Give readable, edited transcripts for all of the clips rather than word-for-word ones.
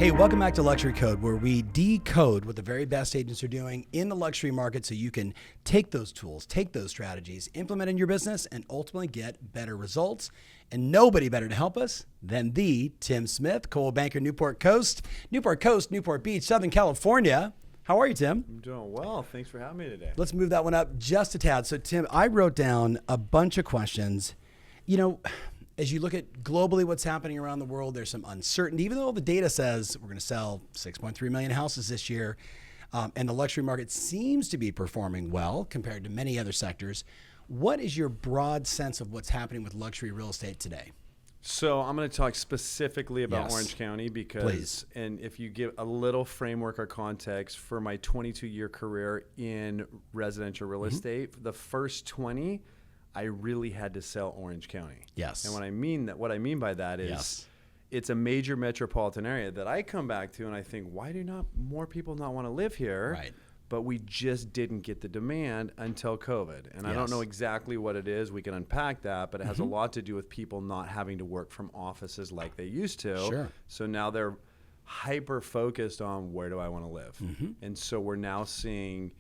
Hey, welcome back to Luxury Code, where we decode what the very best agents are doing in the luxury market so you can take those tools, take those strategies, implement in your business, and ultimately get better results. And nobody better to help us than the Tim Smith, Coldwell Banker, Newport Coast, Newport Beach, Southern California. How are you, Tim? I'm doing well. Thanks for having me today. Let's move that one up just a tad. So, Tim, I wrote down a bunch of questions. You know, as you look at globally what's happening around the world, there's some uncertainty. Even though the data says we're going to sell 6.3 million houses this year, and the luxury market seems to be performing well compared to many other sectors, what is your broad sense of what's happening with luxury real estate today? So I'm going to talk specifically about Yes. Orange County because, Please. and if you give a little framework or context for my 22-year career in residential real estate, the first 20, I really had to sell Orange County. Yes. And what I mean by that is Yes. it's a major metropolitan area that I come back to and I think, why do not more people not want to live here? Right. But we just didn't get the demand until COVID. And I don't Yes. know exactly what it is. We can unpack that, but it has a lot to do with people not having to work from offices like they used to. Sure. So now they're hyper focused on where do I want to live? And so we're now seeing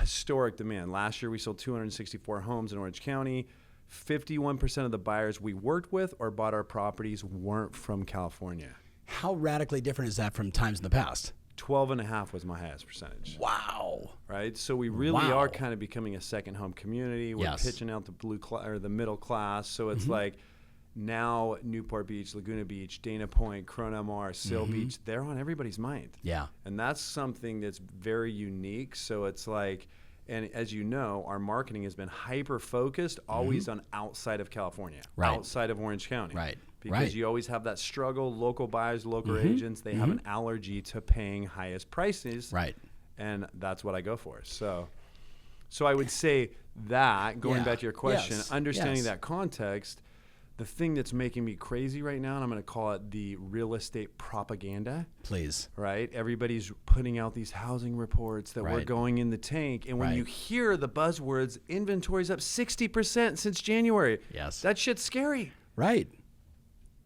historic demand. Last year we sold 264 homes in Orange County. 51% of the buyers we worked with or bought our properties weren't from California. How radically different is that from times in the past? 12.5 was my highest percentage. Wow. Right, so we really Wow. are kind of becoming a second home community. We're Yes. pitching out the middle class. So it's like now Newport Beach, Laguna Beach, Dana Point, Corona Mar, Seal Beach, they're on everybody's mind. Yeah. And that's something that's very unique. So it's like, and as you know, our marketing has been hyper focused, always on outside of California, Right. outside of Orange County. Right. Because Right. you always have that struggle, local buyers, local agents, they have an allergy to paying highest prices. Right. And that's what I go for. So I would say that, going Yeah. back to your question, Yes. understanding Yes. that context, the thing that's making me crazy right now, and I'm going to call it the real estate propaganda, Please. right? Everybody's putting out these housing reports that we're Right. going in the tank. And when Right. you hear the buzzwords, inventory's up 60% since January. Yes. That shit's scary. Right.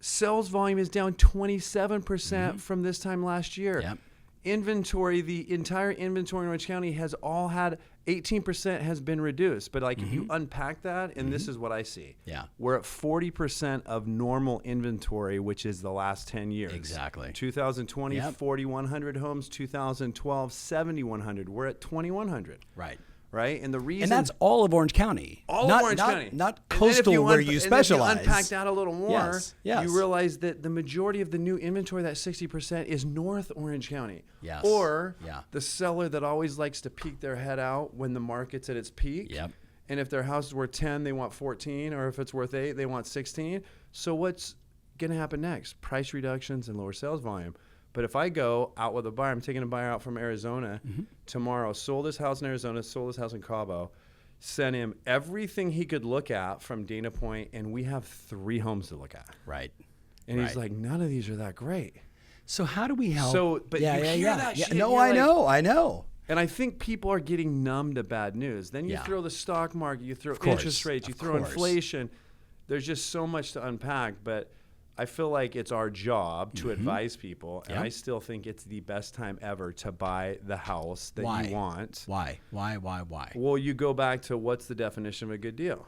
Sales volume is down 27% from this time last year. Yep. Inventory, the entire inventory in Orange County has all had 18% has been reduced. But like if you unpack that, and this is what I see. Yeah. We're at 40% of normal inventory, which is the last 10 years. Exactly. 2020, Yep. 4,100 homes. 2012, 7,100. We're at 2,100. Right. Right? And the reason... And that's all of Orange County. All not, of Orange not, County. Not And then if coastal where unpa- you and specialize. if you unpack that a little more, Yes, yes. you realize that the majority of the new inventory, that 60%, is North Orange County. Yes. Or Yeah. the seller that always likes to peek their head out when the market's at its peak. Yep. And if their house is worth 10, they want 14. Or if it's worth 8, they want 16. So what's going to happen next? Price reductions and lower sales volume. But if I go out with a buyer, I'm taking a buyer out from Arizona tomorrow, sold his house in Arizona, sold his house in Cabo, sent him everything he could look at from Dana Point, and we have 3 homes to look at. Right. And he's Right. like, none of these are that great. So how do we help? So, but you hear that shit, No, you're I like- know. I know. And I think people are getting numb to bad news. Then you Yeah. throw the stock market, you throw course, interest rates, you of throw course. inflation. There's just so much to unpack, but I feel like it's our job to advise people, and Yep. I still think it's the best time ever to buy the house that Why? you want. Why? Well, you go back to what's the definition of a good deal?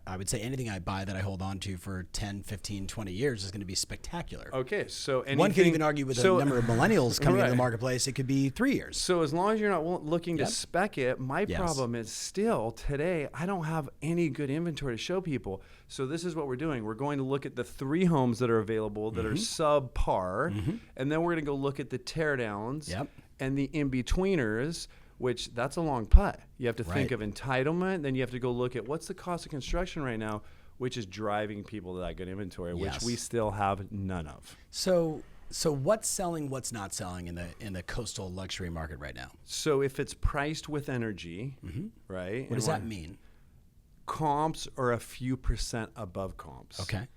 I would say anything I buy that I hold on to for 10, 15, 20 years is going to be spectacular. Okay, so anything, One could even argue with the number of millennials coming into the Right. marketplace, it could be 3 years. So as long as you're not looking to Yep. spec it, my Yes. problem is still today, I don't have any good inventory to show people. So this is what we're doing. We're going to look at the 3 homes that are available that are subpar, and then we're going to go look at the teardowns Yep. and the in-betweeners, which that's a long putt. You have to think Right. of entitlement, then you have to go look at what's the cost of construction right now, which is driving people to that good inventory, Yes. which we still have none of. So what's selling, what's not selling in the coastal luxury market right now? So if it's priced with energy, right? What does that mean? Comps are a few percent above comps. Okay.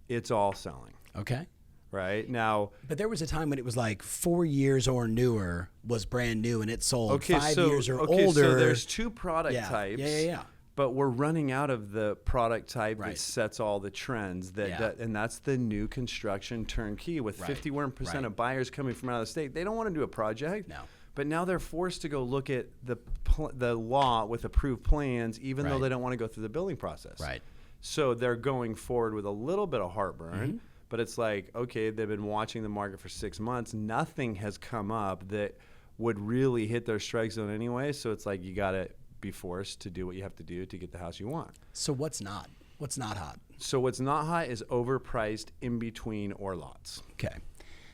It's all selling, Okay. right? Now, But there was a time when it was like 4 years or newer was brand new and it sold 5 years or older. So there's 2 product Yeah. types. Yeah. But we're running out of the product type Right. that sets all the trends. And that's the new construction turnkey with Right. 51% Right. of buyers coming from out of the state. They don't want to do a project. No. But now they're forced to go look at the law with approved plans, even though Right. they don't want to go through the building process. Right. So they're going forward with a little bit of heartburn. But it's like, okay, they've been watching the market for 6 months. Nothing has come up that would really hit their strike zone anyway. So it's like you got to be forced to do what you have to do to get the house you want. So what's not? What's not hot? So what's not hot is overpriced in between or lots. Okay.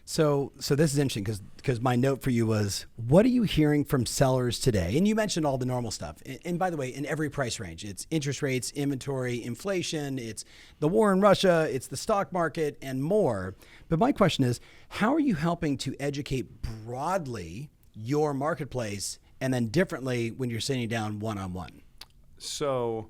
So this is interesting because my note for you was, what are you hearing from sellers today? And you mentioned all the normal stuff. And by the way, in every price range, it's interest rates, inventory, inflation, it's the war in Russia, it's the stock market, and more. But my question is, how are you helping to educate broadly your marketplace and then differently when you're sitting down one-on-one? So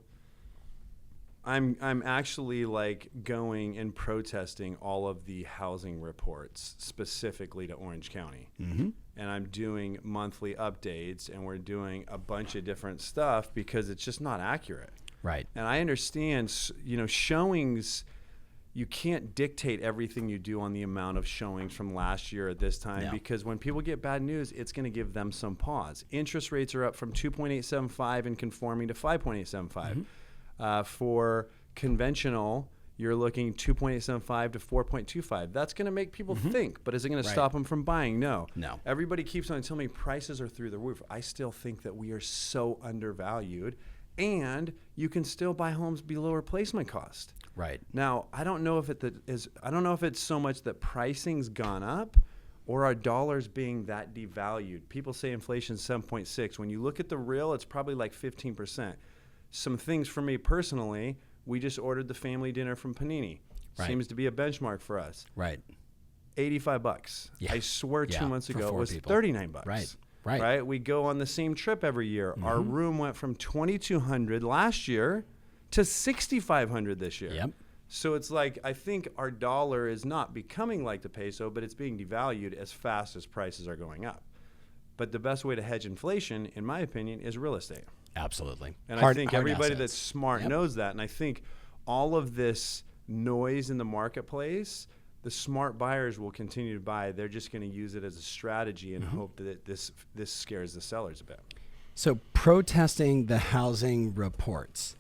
I'm actually like going and protesting all of the housing reports specifically to Orange County. And I'm doing monthly updates, and we're doing a bunch of different stuff because it's just not accurate. Right. And I understand, showings, you can't dictate everything you do on the amount of showings from last year at this time, because when people get bad news, it's going to give them some pause. Interest rates are up from 2.875 and conforming to 5.875. For conventional, you're looking 2.875 to 4.25. That's going to make people think, but is it going to stop them from buying? No. Everybody keeps on telling me prices are through the roof. I still think that we are so undervalued, and you can still buy homes below replacement cost. Right. Now, I don't know if it's so much that pricing's gone up or our dollar's being that devalued. People say inflation's 7.6. When you look at the real, it's probably like 15%. Some things for me personally, we just ordered the family dinner from Panini. Right. Seems to be a benchmark for us. Right. $85. Yeah. I swear 2 months for ago it 4 was people. $39. Right. Right. We go on the same trip every year. Our room went from $2,200 last year to $6,500 this year. Yep. So it's like, I think our dollar is not becoming like the peso, but it's being devalued as fast as prices are going up. But the best way to hedge inflation, in my opinion, is real estate. Absolutely. And I think everybody assets. that's smart knows that. And I think all of this noise in the marketplace, the smart buyers will continue to buy. They're just going to use it as a strategy and hope that this scares the sellers a bit. So protesting the housing reports,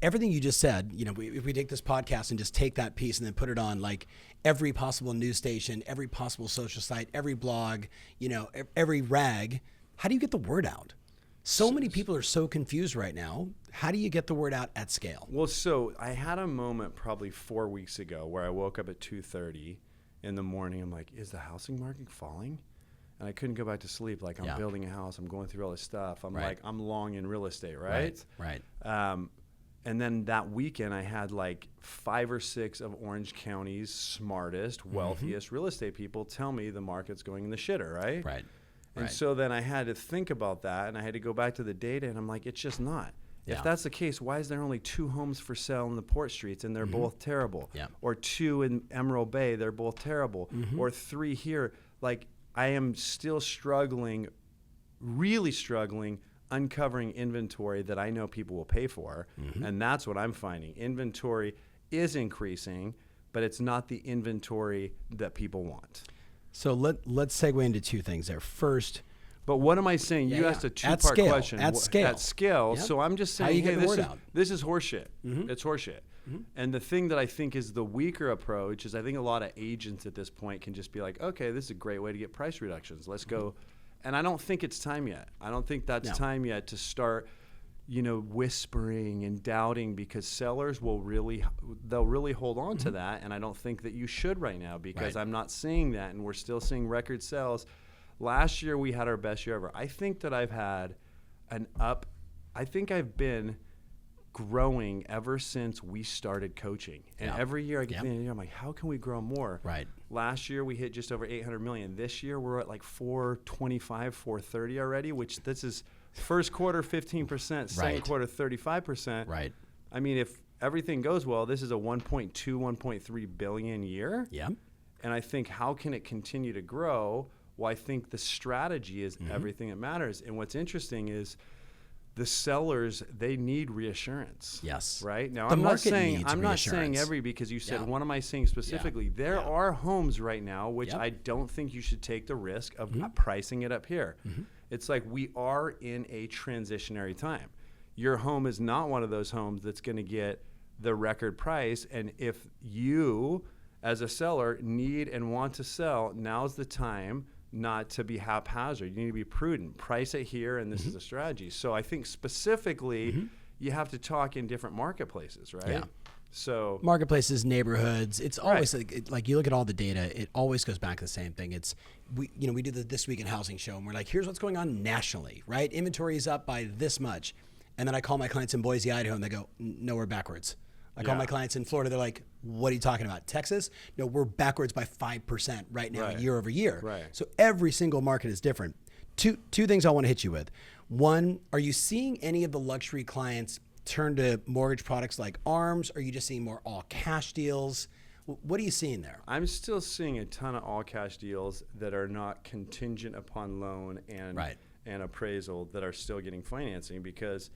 everything you just said, if we take this podcast and just take that piece and then put it on like every possible news station, every possible social site, every blog, every rag, how do you get the word out? So many people are so confused right now. How do you get the word out at scale? Well, so I had a moment probably 4 weeks ago where I woke up at 2:30 in the morning. I'm like, is the housing market falling? And I couldn't go back to sleep. Like, I'm building a house. I'm going through all this stuff. I'm like, I'm long in real estate, right? Right. And then that weekend, I had like 5 or 6 of Orange County's smartest, wealthiest real estate people tell me the market's going in the shitter, right? Right. And so then I had to think about that, and I had to go back to the data, and I'm like, it's just not. Yeah. If that's the case, why is there only 2 homes for sale in the Port Streets, and they're both terrible? Yeah. Or 2 in Emerald Bay, they're both terrible. Or 3 here. Like, I am still struggling, really struggling, uncovering inventory that I know people will pay for, and that's what I'm finding. Inventory is increasing, but it's not the inventory that people want. So let's segue into 2 things there. First, but what am I saying? You asked a 2-part question. At scale. At scale. Yep. So I'm just saying, how you get the word out? This is horseshit. It's horseshit. And the thing that I think is the weaker approach is I think a lot of agents at this point can just be like, okay, this is a great way to get price reductions. Let's go. And I don't think it's time yet. I don't think that's time yet to start, whispering and doubting, because sellers they'll really hold on to that. And I don't think that you should right now, because I'm not seeing that. And we're still seeing record sales. Last year, we had our best year ever. I think that I've had I think I've been growing ever since we started coaching. And every year I get to the end of the year, I'm like, how can we grow more? Right. Last year we hit just over 800 million. This year we're at like 425, 430 already, which this is first quarter 15%, second quarter 35%. Right. I mean, if everything goes well, this is a 1.2, 1.3 billion year. Yeah. And I think, how can it continue to grow? Well, I think the strategy is everything that matters. And what's interesting is the sellers, they need reassurance. Yes. Right? Now, The I'm not market saying needs reassurance. reassurance. Because you said, Yeah. what am I saying specifically? Yeah. There Yeah. are homes right now, which Yep. I don't think you should take the risk of Mm-hmm. pricing it up here. It's like we are in a transitionary time. Your home is not one of those homes that's going to get the record price. And if you, as a seller, need and want to sell, now's the time not to be haphazard. You need to be prudent. Price it here, and this is a strategy. So I think specifically, you have to talk in different marketplaces, right? Yeah. So Marketplaces, neighborhoods. It's always like you look at all the data. It always goes back to the same thing. It's we do the This Week in Housing show, and we're like, here's what's going on nationally, right? Inventory is up by this much, and then I call my clients in Boise, Idaho, and they go, no, we're backwards. I call my clients in Florida. They're like, what are you talking about? Texas? No, we're backwards by 5% right now, year over year. Right. So every single market is different. Two things I want to hit you with. One, are you seeing any of the luxury clients turn to mortgage products like ARMs? Or are you just seeing more all cash deals? What are you seeing there? I'm still seeing a ton of all cash deals that are not contingent upon loan and appraisal that are still getting financing, because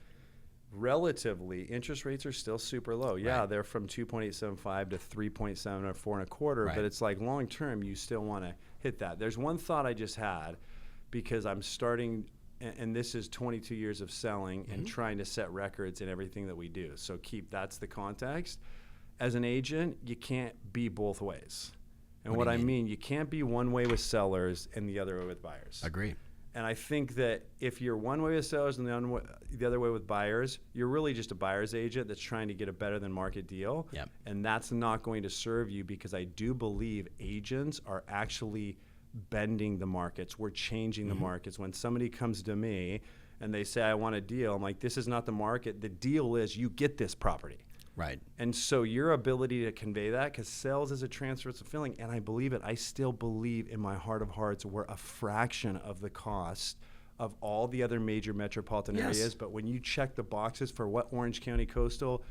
relatively interest rates are still super low. Yeah, they're from 2.875 to 3.7 or 4.25, but it's like long term you still want to hit that. There's one thought I just had, because I'm starting, and this is 22 years of selling and trying to set records in everything that we do. So that's the context. As an agent, you can't be both ways. And what I mean, you can't be one way with sellers and the other way with buyers. Agree. And I think that if you're one way with sellers and the other way with buyers, you're really just a buyer's agent that's trying to get a better than market deal. Yep. And that's not going to serve you, because I do believe agents are actually bending the markets. We're changing the markets. When somebody comes to me and they say, I want a deal, I'm like, this is not the market. The deal is you get this property. Right. And so your ability to convey that, because sales is a transfer, it's a feeling, and I believe it. I still believe in my heart of hearts we're a fraction of the cost of all the other major metropolitan areas. But when you check the boxes for what Orange County Coastal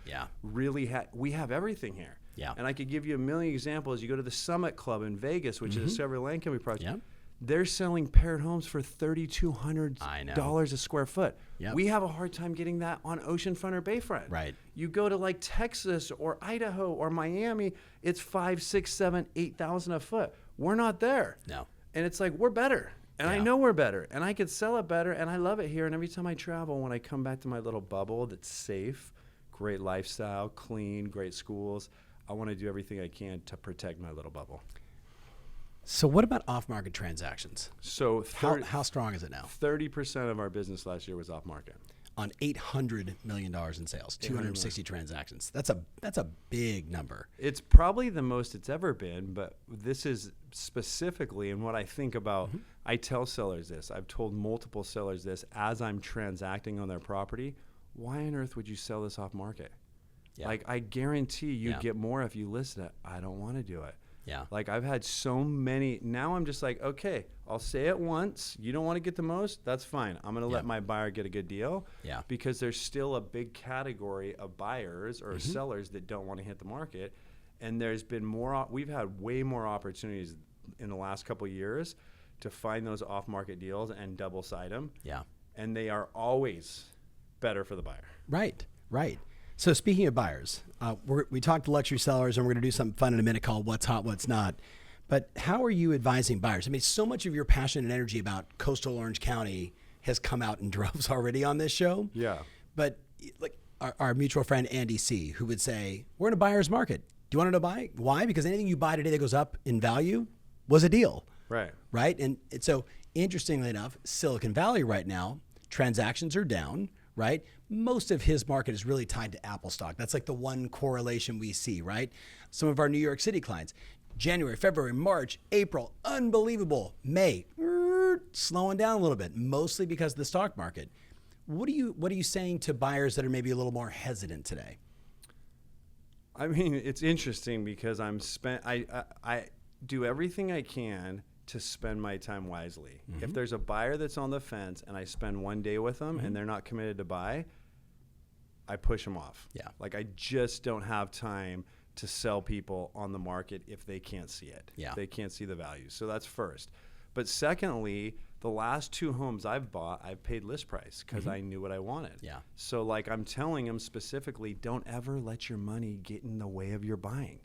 really we have everything here. Yeah. And I could give you a million examples. You go to the Summit Club in Vegas, which is a several land company project. Yep. They're selling paired homes for $3,200 a square foot. Yep. We have a hard time getting that on oceanfront or bayfront. Right. You go to like Texas or Idaho or Miami, it's $5,000, $6,000, $7,000, $8,000 a foot. We're not there. No. And it's like, we're better. And I know we're better. And I could sell it better. And I love it here. And every time I travel, when I come back to my little bubble that's safe, great lifestyle, clean, great schools, I want to do everything I can to protect my little bubble. So what about off-market transactions? So how strong is it now? 30% of our business last year was off-market. On $800 million in sales, 260 transactions. That's a big number. It's probably the most it's ever been, but this is specifically, and what I think about, I tell sellers this, I've told multiple sellers this as I'm transacting on their property, why on earth would you sell this off-market? Yeah. Like, I guarantee you'd get more if you list it. I don't want to do it. Yeah. Like, I've had so many. Now I'm just like, okay, I'll say it once. You don't want to get the most? That's fine. I'm going to let my buyer get a good deal. Yeah. Because there's still a big category of buyers or sellers that don't want to hit the market. And there's been we've had way more opportunities in the last couple of years to find those off-market deals and double-side them. Yeah. And they are always better for the buyer. Right. Right. So speaking of buyers, we talked to luxury sellers, and we're going to do something fun in a minute called What's Hot, What's Not. But how are you advising buyers? I mean, so much of your passion and energy about coastal Orange County has come out in droves already on this show. Yeah. But like our mutual friend Andy C., who would say, we're in a buyer's market. Do you want to know why? Why? Because anything you buy today that goes up in value was a deal. Right. Right? And so interestingly enough, Silicon Valley right now, transactions are down. Right? Most of his market is really tied to Apple stock. That's like the one correlation we see, right? Some of our New York City clients, January, February, March, April, unbelievable. May, slowing down a little bit, mostly because of the stock market. What are you saying to buyers that are maybe a little more hesitant today? I mean, it's interesting because I do everything I can to spend my time wisely. If there's a buyer that's on the fence and I spend one day with them and they're not committed to buy, I push them off. Yeah. Like, I just don't have time to sell people on the market if they can't see it. Yeah. If they can't see the value. So that's first. But secondly, The last 2 homes I've bought, I've paid list price because I knew what I wanted. Yeah. So like I'm telling them specifically, don't ever let your money get in the way of your buying.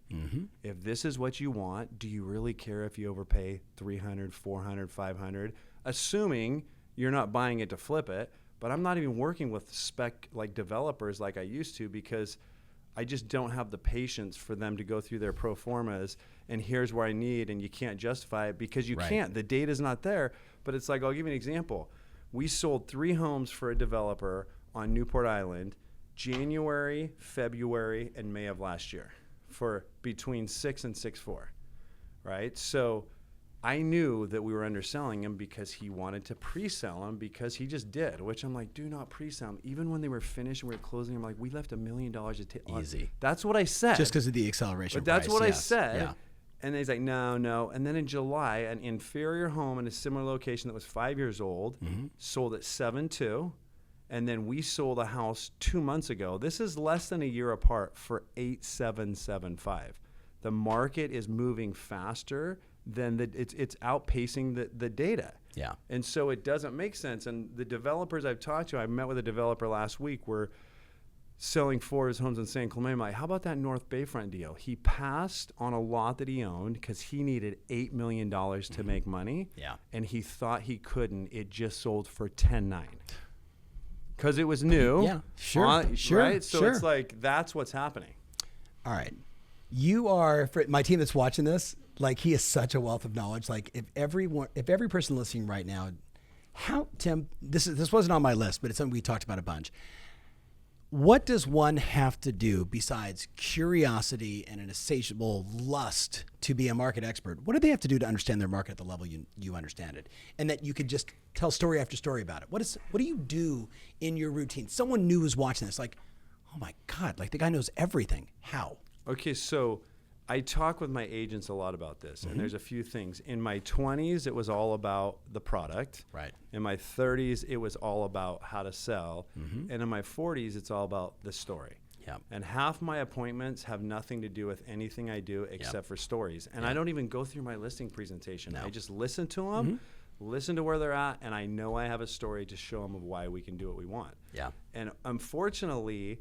If this is what you want, do you really care if you overpay 300, 400, 500? Assuming you're not buying it to flip it, but I'm not even working with spec like developers like I used to because I just don't have the patience for them to go through their pro formas and here's where I need, and you can't justify it because you can't. The data's not there. But it's like, I'll give you an example. We sold 3 homes for a developer on Newport Island January, February, and May of last year for between 6 and 6.4, right? So I knew that we were underselling him because he wanted to pre-sell them because he just did, which I'm like, do not pre-sell them. Even when they were finished and we were closing, I'm like, we left $1 million Easy. That's what I said. Just because of the acceleration But that's price, what I yes. said. Yeah. And he's like, no. And then in July, an inferior home in a similar location that was 5 years old sold at 7.2. And then we sold a house 2 months ago. This is less than a year apart for 8.775. The market is moving faster than it's outpacing the data. Yeah. And so it doesn't make sense. And the developers I've talked to, I met with a developer last week where selling 4 of his homes in San Clemente. I'm like, how about that North Bayfront deal? He passed on a lot that he owned because he needed $8 million to make money. Yeah. And he thought he couldn't. It just sold for 10.9 because it was new. Yeah, sure. Right? So sure. it's like, that's what's happening. All right. You are, for my team that's watching this, like he is such a wealth of knowledge. Like if every person listening right now, Tim, this wasn't on my list, but it's something we talked about a bunch. What does one have to do besides curiosity and an insatiable lust to be a market expert? What do they have to do to understand their market at the level you understand it? And that you could just tell story after story about it. What do you do in your routine? Someone new is watching this like, oh my God, like the guy knows everything. How? Okay, so I talk with my agents a lot about this, and there's a few things. In my 20s, it was all about the product. Right. In my 30s, it was all about how to sell. And in my 40s, it's all about the story. Yeah. And half my appointments have nothing to do with anything I do except for stories. And I don't even go through my listing presentation. I just listen to them, listen to where they're at, and I know I have a story to show them of why we can do what we want. Yeah. And unfortunately,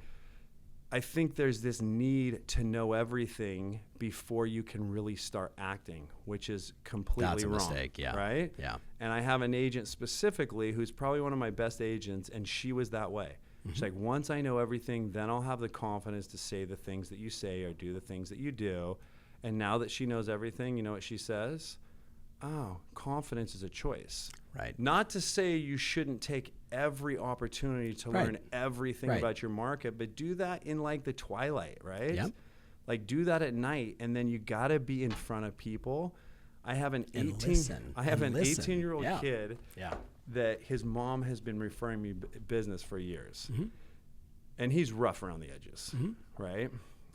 I think there's this need to know everything before you can really start acting, which is completely That's a wrong. mistake, yeah. Right? Yeah. And I have an agent specifically who's probably one of my best agents, and she was that way. She's like, once I know everything, then I'll have the confidence to say the things that you say or do the things that you do. And now that she knows everything, you know what she says? Oh, confidence is a choice. Right. Not to say you shouldn't take every opportunity to learn everything about your market, but do that in like the twilight, right? Yep. Like do that at night, and then you got to be in front of people. I have an 18-year-old kid that his mom has been referring me business for years. And he's rough around the edges, right?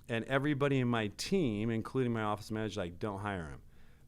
And everybody in my team, including my office manager, like, don't hire him.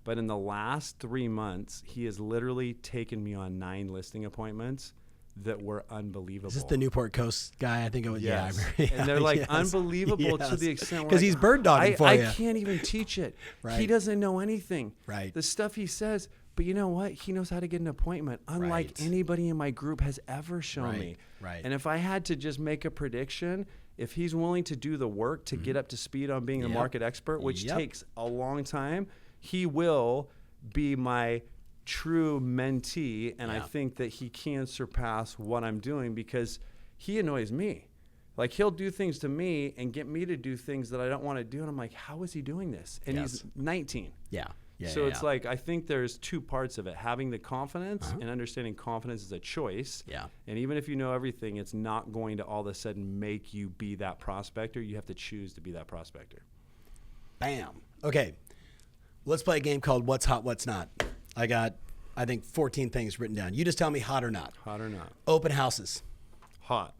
But in the last 3 months, he has literally taken me on 9 listing appointments that were unbelievable. Is this the Newport Coast guy? I think it was. Yes. Yeah. And they're like unbelievable to the extent because he's bird dogging for you. I can't even teach it. Right. He doesn't know anything. Right. The stuff he says, but you know what? He knows how to get an appointment, unlike anybody in my group has ever shown me. Right. And if I had to just make a prediction, if he's willing to do the work to get up to speed on being a market expert, which takes a long time, he will be my true mentee, and I think that he can surpass what I'm doing because he annoys me. Like he'll do things to me and get me to do things that I don't want to do, and I'm like, how is he doing this? And he's 19. So it's like, I think there's 2 parts of it: having the confidence and understanding confidence is a choice. And even if you know everything, it's not going to all of a sudden make you be that prospector. You have to choose to be that prospector. Bam. Okay. Let's play a game called What's Hot, What's Not. I got, I think, 14 things written down. You just tell me hot or not. Hot or not? Open houses. Hot.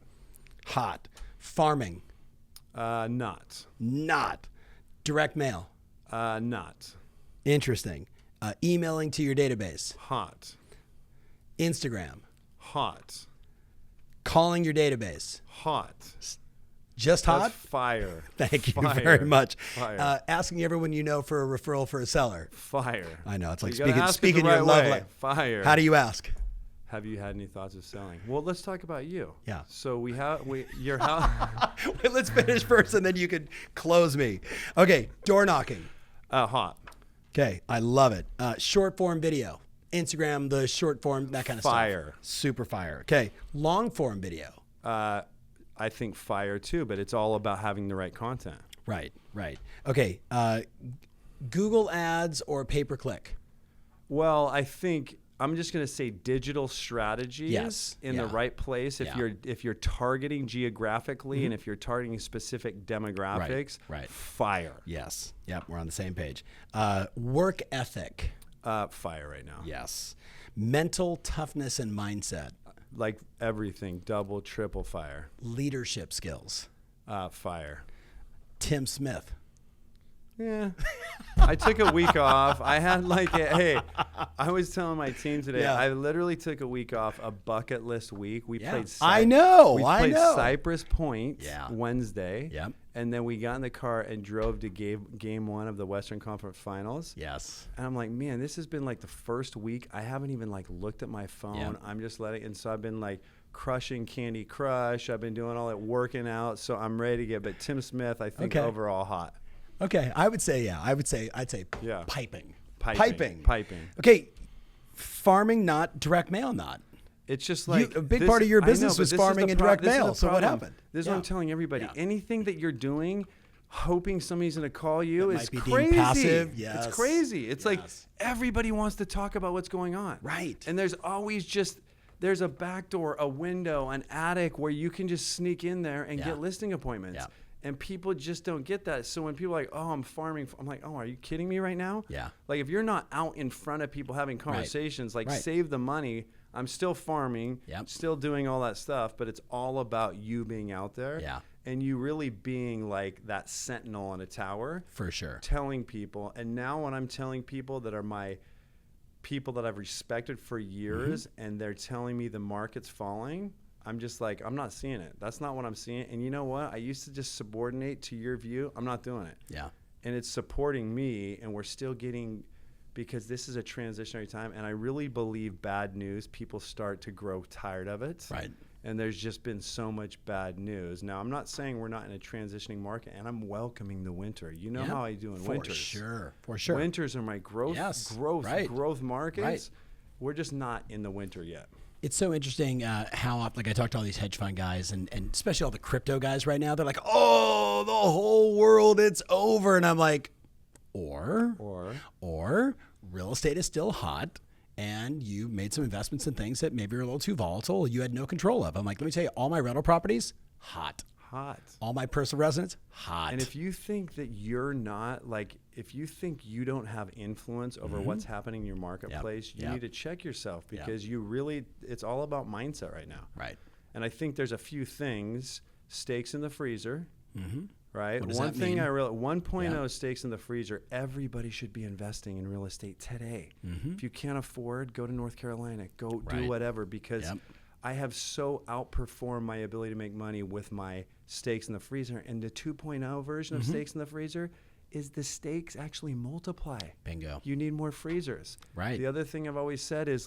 Hot. Farming. Not. Not. Direct mail. Not. Interesting. Emailing to your database. Hot. Instagram. Hot. Calling your database. Hot. Just hot? That's fire. Thank you Fire. very much. Fire. Asking everyone you know for a referral for a seller. Fire. I know. It's like You gotta ask it speaking the your right love way. life. Fire. How do you ask? Have you had any thoughts of selling? Well, let's talk about you. Yeah. So your house. Wait, let's finish first, and then you can close me. Okay, door knocking. Hot. Okay, I love it. Short form video, Instagram, the short form, that kind of Fire. stuff. Super fire. Okay, long form video. I think fire too, but it's all about having the right content. Right. Okay, Google ads or pay per click. Well, I think I'm just going to say digital strategies in the right place. If you're targeting geographically and if you're targeting specific demographics, right. Fire. Yes. Yep. We're on the same page. Work ethic. Fire right now. Yes. Mental toughness and mindset. Like everything, double, triple fire. Leadership skills. Fire. Tim Smith. Yeah. I took a week off. I had hey, I was telling my team today, I literally took a week off, a bucket list week. We played I know. We played Cypress Point Wednesday. Yep. And then we got in the car and drove to game 1 of the Western Conference Finals. Yes. And I'm like, man, this has been like the first week. I haven't even like looked at my phone. Yep. I'm just and so I've been like crushing Candy Crush. I've been doing all that working out. So I'm ready to but Tim Smith, I think overall hot. Okay, I'd say piping. Okay, farming, not direct mail, not. It's just like a big part of your business was farming and direct mail. So what happened? This is what I'm telling everybody. Anything that you're doing, hoping somebody's going to call you, is crazy. Passive. Yes. It's crazy. It's like everybody wants to talk about what's going on. Right. And there's always there's a back door, a window, an attic where you can just sneak in there and get listing appointments. Yeah. And people just don't get that. So when people are like, oh, I'm farming, I'm like, oh, are you kidding me right now? Yeah. Like if you're not out in front of people having conversations, save the money. I'm still farming, still doing all that stuff, but it's all about you being out there. Yeah. And you really being like that sentinel on a tower. For sure. Telling people. And now when I'm telling people that are my people that I've respected for years and they're telling me the market's falling, I'm just like, I'm not seeing it. That's not what I'm seeing. And you know what? I used to just subordinate to your view. I'm not doing it. Yeah. And it's supporting me, and we're still getting, because this is a transitionary time, and I really believe bad news, people start to grow tired of it. Right. And there's just been so much bad news. Now, I'm not saying we're not in a transitioning market, and I'm welcoming the winter. You know how I do in winters. For sure. Winters are my growth markets. Right. We're just not in the winter yet. It's so interesting how, I talk to all these hedge fund guys and especially all the crypto guys right now. They're like, oh, the whole world, it's over. And I'm like, or real estate is still hot and you made some investments in things that maybe are a little too volatile you had no control of. I'm like, let me tell you, all my rental properties, hot. All my personal residence, hot. And if you think that you're not, if you think you don't have influence over what's happening in your marketplace, you need to check yourself because you really, it's all about mindset right now. Right. And I think there's a few things, stakes in the freezer, right? What does One that thing mean? I realized, 1.0 stakes in the freezer, everybody should be investing in real estate today. If you can't afford, go to North Carolina, go do whatever, because I have so outperformed my ability to make money with my stakes in the freezer. And the 2.0 version of stakes in the freezer is the stakes actually multiply. Bingo. You need more freezers. Right. The other thing I've always said is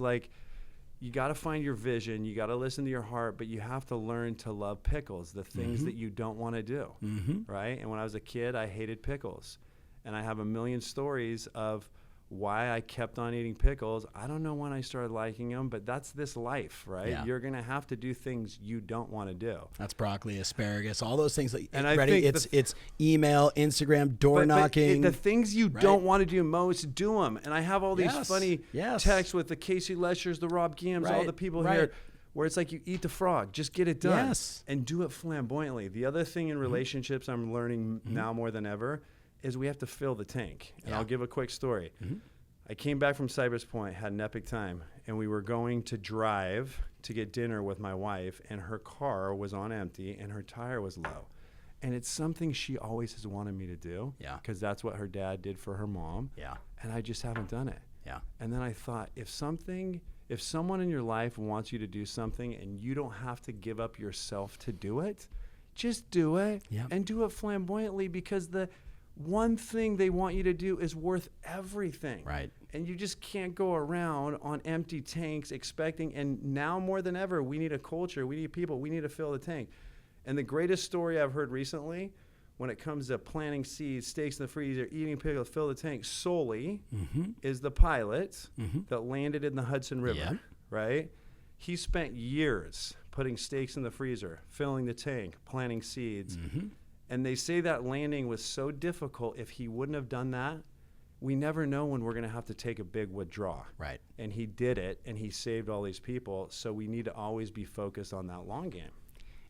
you got to find your vision. You got to listen to your heart, but you have to learn to love pickles, the things that you don't want to do. Right. And when I was a kid, I hated pickles. And I have a million stories of why I kept on eating pickles. I don't know when I started liking them, but that's this life, right? Yeah. You're going to have to do things you don't want to do. That's broccoli, asparagus, all those things. And I think it's email, Instagram, door knocking. The things you don't want to do most, do them. And I have all these funny texts with the Casey Leschers, the Rob Gams, all the people here, where it's like you eat the frog, just get it done and do it flamboyantly. The other thing in relationships I'm learning now more than ever is we have to fill the tank. And I'll give a quick story. I came back from Cypress Point, had an epic time, and we were going to drive to get dinner with my wife, and her car was on empty, and her tire was low. And it's something she always has wanted me to do, because that's what her dad did for her mom, and I just haven't done it. And then I thought, if someone in your life wants you to do something and you don't have to give up yourself to do it, just do it and do it flamboyantly, because one thing they want you to do is worth everything. Right. And you just can't go around on empty tanks expecting, and now more than ever, we need a culture, we need people, we need to fill the tank. And the greatest story I've heard recently when it comes to planting seeds, steaks in the freezer, eating pickles, fill the tank solely is the pilot that landed in the Hudson River, right? He spent years putting steaks in the freezer, filling the tank, planting seeds. And they say that landing was so difficult. If he wouldn't have done that, we never know when we're going to have to take a big withdrawal. Right. And he did it, and he saved all these people. So we need to always be focused on that long game.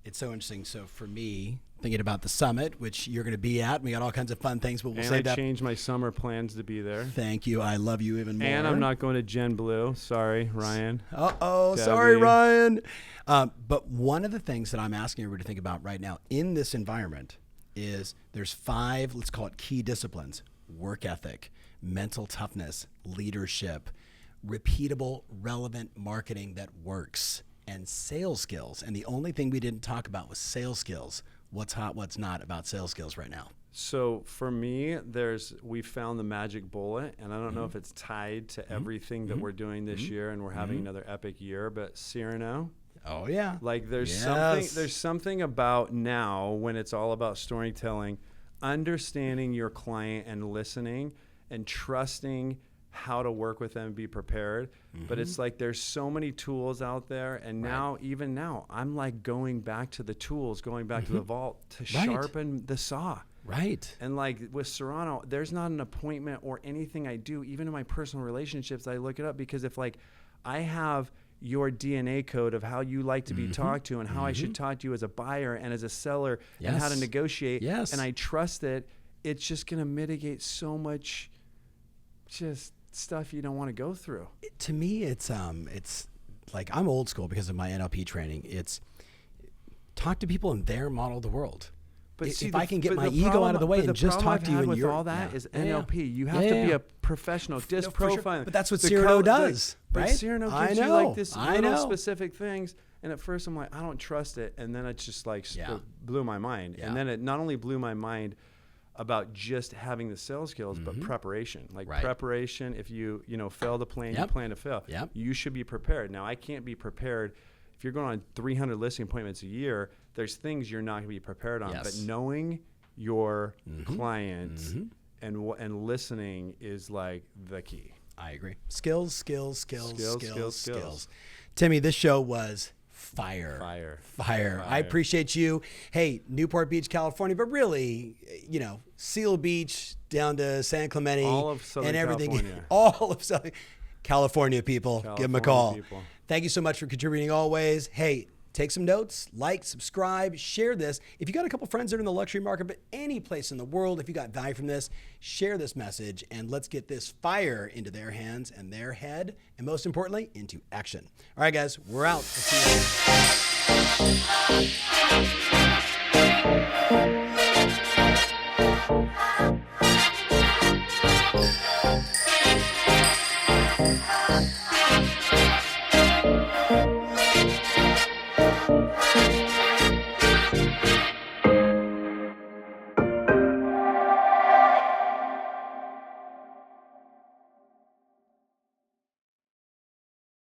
It's so interesting. So for me, thinking about the summit, which you're going to be at, we got all kinds of fun things, but we'll say that. I changed my summer plans to be there. Thank you. I love you even more. And I'm not going to Gen Blue. Sorry, Ryan. Sorry, Ryan. But one of the things that I'm asking everybody to think about right now in this environment is there's 5, let's call it key disciplines: work ethic, mental toughness, leadership, repeatable, relevant marketing that works, and sales skills. And the only thing we didn't talk about was sales skills. What's hot, what's not about sales skills right now? So for me, we found the magic bullet, and I don't know if it's tied to everything that we're doing this year, and we're having another epic year, but Cyrano. Oh yeah. Like there's Yes. something about now when it's all about storytelling, understanding your client and listening and trusting how to work with them and be prepared. But it's like there's so many tools out there, and even now I'm like going back to the tools, going back to the vault to sharpen the saw. Right. And like with Serrano, there's not an appointment or anything I do, even in my personal relationships, I look it up, because if like I have your DNA code of how you like to be talked to and how I should talk to you as a buyer and as a seller and how to negotiate, and I trust it, it's just going to mitigate so much just stuff you don't want to go through. To me, it's like, I'm old school because of my NLP training. It's talk to people in their model of the world. But if I can get my ego out of the way and just talk to you in your... all that is NLP. You have to be a professional, disprofiling. But that's what Cyrano does, right? But Cyrano gives you like this I little know. specific things. And at first I'm like, I don't trust it. And then it just like blew my mind. And then it not only blew my mind about just having the sales skills, but preparation. Like preparation, if you fail to plan, you plan to fail. You should be prepared. Now, I can't be prepared. If you're going on 300 listing appointments a year, there's things you're not going to be prepared on. But knowing your client and listening is like the key. I agree. Skills. Timmy, this show was fire. I appreciate you. Hey, Newport Beach, California, but really, Seal Beach down to San Clemente, all of Southern and everything. California. All of Southern California people. Give them a call. People. Thank you so much for contributing always. Hey, take some notes, like, subscribe, share this. If you got a couple friends that are in the luxury market, but any place in the world, if you got value from this, share this message, and let's get this fire into their hands and their head, and most importantly, into action. All right, guys, we're out. We'll see you later.